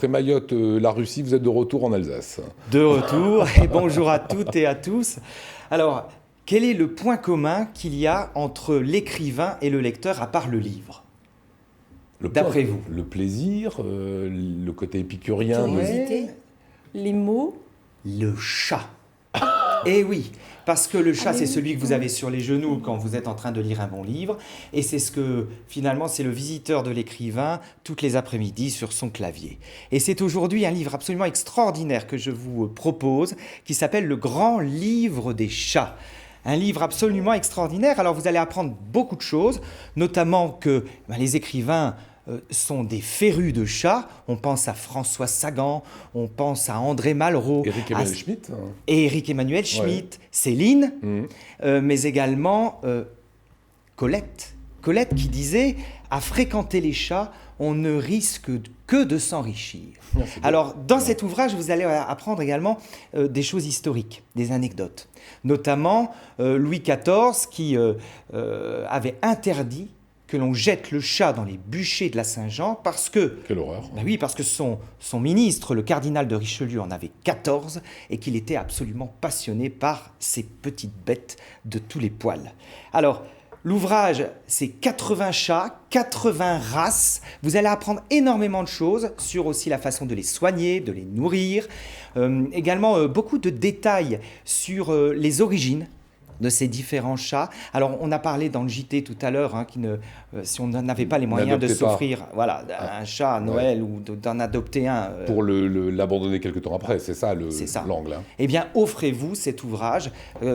après Mayotte, la Russie, vous êtes de retour en Alsace. De retour, et bonjour à toutes et à tous. Alors, quel est le point commun qu'il y a entre l'écrivain et le lecteur, à part le livre, d'après vous? Le plaisir, le côté épicurien. Curiosité, les mots. Le chat. Eh oui, parce que le chat, c'est oui. celui que vous avez sur les genoux quand vous êtes en train de lire un bon livre, et c'est ce que, finalement, c'est le visiteur de l'écrivain toutes les après-midi sur son clavier. Et c'est aujourd'hui un livre absolument extraordinaire que je vous propose, qui s'appelle Le Grand Livre des Chats. Un livre absolument extraordinaire. Alors vous allez apprendre beaucoup de choses, notamment que les écrivains sont des férus de chats. On pense à François Sagan, on pense à André Malraux, Éric à Emmanuel Schmitt. Éric Emmanuel Schmitt, Céline, mais également Colette. Colette qui disait « À fréquenter les chats, on ne risque que de s'enrichir ». Alors, dans cet ouvrage, vous allez apprendre également des choses historiques, des anecdotes. Notamment Louis XIV qui avait interdit que l'on jette le chat dans les bûchers de la Saint-Jean parce que... Quelle horreur. Oui, parce que son ministre, le cardinal de Richelieu, en avait 14 et qu'il était absolument passionné par ces petites bêtes de tous les poils. Alors, l'ouvrage, c'est 80 chats, 80 races. Vous allez apprendre énormément de choses sur aussi la façon de les soigner, de les nourrir. Également, beaucoup de détails sur les origines de ces différents chats. Alors, on a parlé dans le JT tout à l'heure, si on n'avait pas les moyens de s'offrir un chat à Noël ou d'en adopter un... Pour l'abandonner quelque temps après, c'est ça l'angle. Hein. Eh bien, offrez-vous cet ouvrage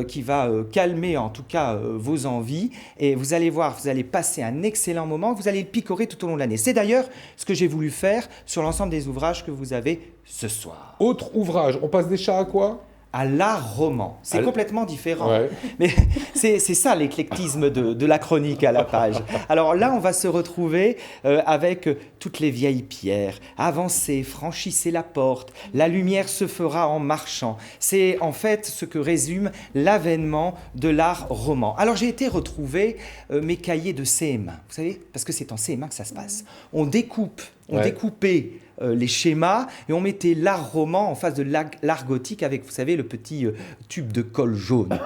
qui va calmer en tout cas vos envies et vous allez voir, vous allez passer un excellent moment, vous allez le picorer tout au long de l'année. C'est d'ailleurs ce que j'ai voulu faire sur l'ensemble des ouvrages que vous avez ce soir. Autre ouvrage, on passe des chats à quoi ? À l'art roman. C'est complètement différent. Ouais. Mais c'est ça l'éclectisme de la chronique à la page. Alors là, on va se retrouver avec toutes les vieilles pierres. Avancez, franchissez la porte. La lumière se fera en marchant. C'est en fait ce que résume l'avènement de l'art roman. Alors j'ai été retrouver mes cahiers de CM1. Vous savez, parce que c'est en CM1 que ça se passe. On découpait les schémas et on mettait l'art roman en face de l'art gothique avec, vous savez, le petit tube de colle jaune.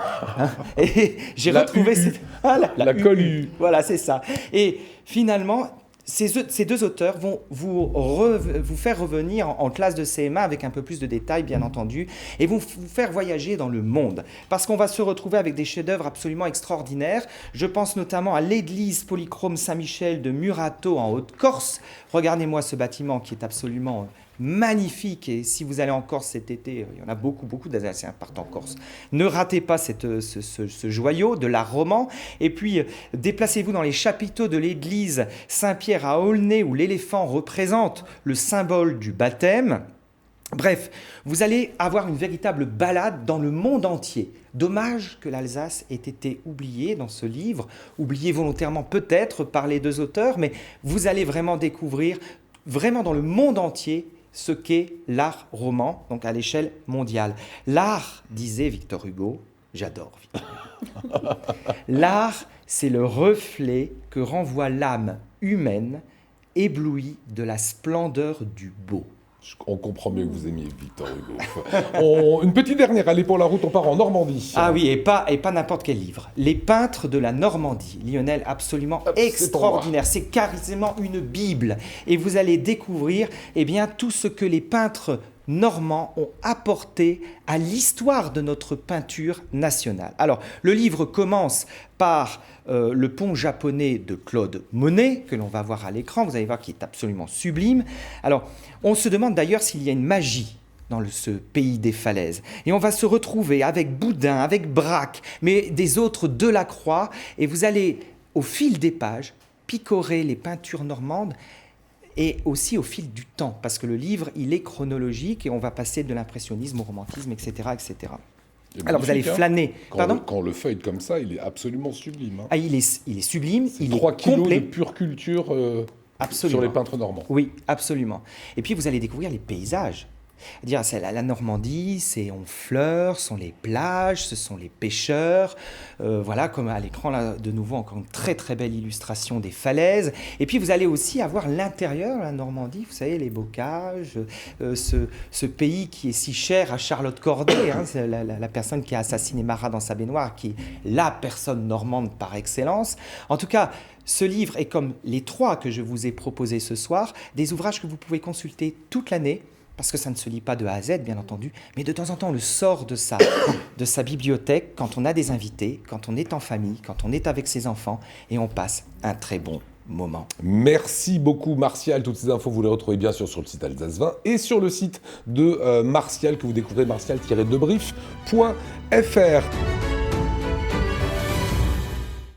Et j'ai retrouvé la colle U. Voilà, c'est ça. Et finalement, ces deux auteurs vont vous faire revenir en classe de CM1 avec un peu plus de détails, bien entendu, et vont vous faire voyager dans le monde. Parce qu'on va se retrouver avec des chefs-d'œuvre absolument extraordinaires. Je pense notamment à l'église polychrome Saint-Michel de Murato en Haute-Corse. Regardez-moi ce bâtiment qui est absolument magnifique, et si vous allez en Corse cet été, il y en a beaucoup d'Alsaciens partent en Corse. Ne ratez pas ce joyau de l'art roman, et puis déplacez-vous dans les chapiteaux de l'église Saint-Pierre à Aulnay où l'éléphant représente le symbole du baptême. Bref, vous allez avoir une véritable balade dans le monde entier. Dommage que l'Alsace ait été oubliée dans ce livre, oubliée volontairement peut-être par les deux auteurs, mais vous allez vraiment découvrir, vraiment dans le monde entier, ce qu'est l'art roman, donc à l'échelle mondiale. L'art, disait Victor Hugo, j'adore Victor Hugo, l'art, c'est le reflet que renvoie l'âme humaine éblouie de la splendeur du beau. On comprend mieux que vous aimiez Victor Hugo. Une petite dernière, allez pour la route, on part en Normandie. Ah oui, et pas n'importe quel livre. Les peintres de la Normandie. Lionel, absolument extraordinaire. C'est carrément une Bible. Et vous allez découvrir tout ce que les peintres normands ont apporté à l'histoire de notre peinture nationale. Alors, le livre commence par le pont japonais de Claude Monet, que l'on va voir à l'écran, vous allez voir qu'il est absolument sublime. Alors, on se demande d'ailleurs s'il y a une magie dans ce pays des falaises. Et on va se retrouver avec Boudin, avec Braque, mais des autres Delacroix, et vous allez, au fil des pages, picorer les peintures normandes, et aussi au fil du temps, parce que le livre, il est chronologique, et on va passer de l'impressionnisme au romantisme, etc., etc. Alors vous allez flâner. Quand on le feuille comme ça, il est absolument sublime. Hein. Ah, il est sublime, il est 3 kilos complet. de pure culture sur les peintres normands. Oui, absolument. Et puis vous allez découvrir les paysages. Dire, c'est la Normandie, c'est Honfleur, ce sont les plages, ce sont les pêcheurs. Voilà, comme à l'écran, là, de nouveau, encore une très très belle illustration des falaises. Et puis vous allez aussi avoir l'intérieur, la Normandie, vous savez, les bocages, ce pays qui est si cher à Charlotte Corday, hein, c'est la personne qui a assassiné Marat dans sa baignoire, qui est la personne normande par excellence. En tout cas, ce livre est comme les 3 que je vous ai proposés ce soir, des ouvrages que vous pouvez consulter toute l'année, parce que ça ne se lit pas de A à Z, bien entendu, mais de temps en temps, on le sort de sa bibliothèque quand on a des invités, quand on est en famille, quand on est avec ses enfants, et on passe un très bon moment. Merci beaucoup Martial, toutes ces infos vous les retrouvez bien sûr sur le site Alsace 20 et sur le site de Martial que vous découvrez martial-debrief.fr.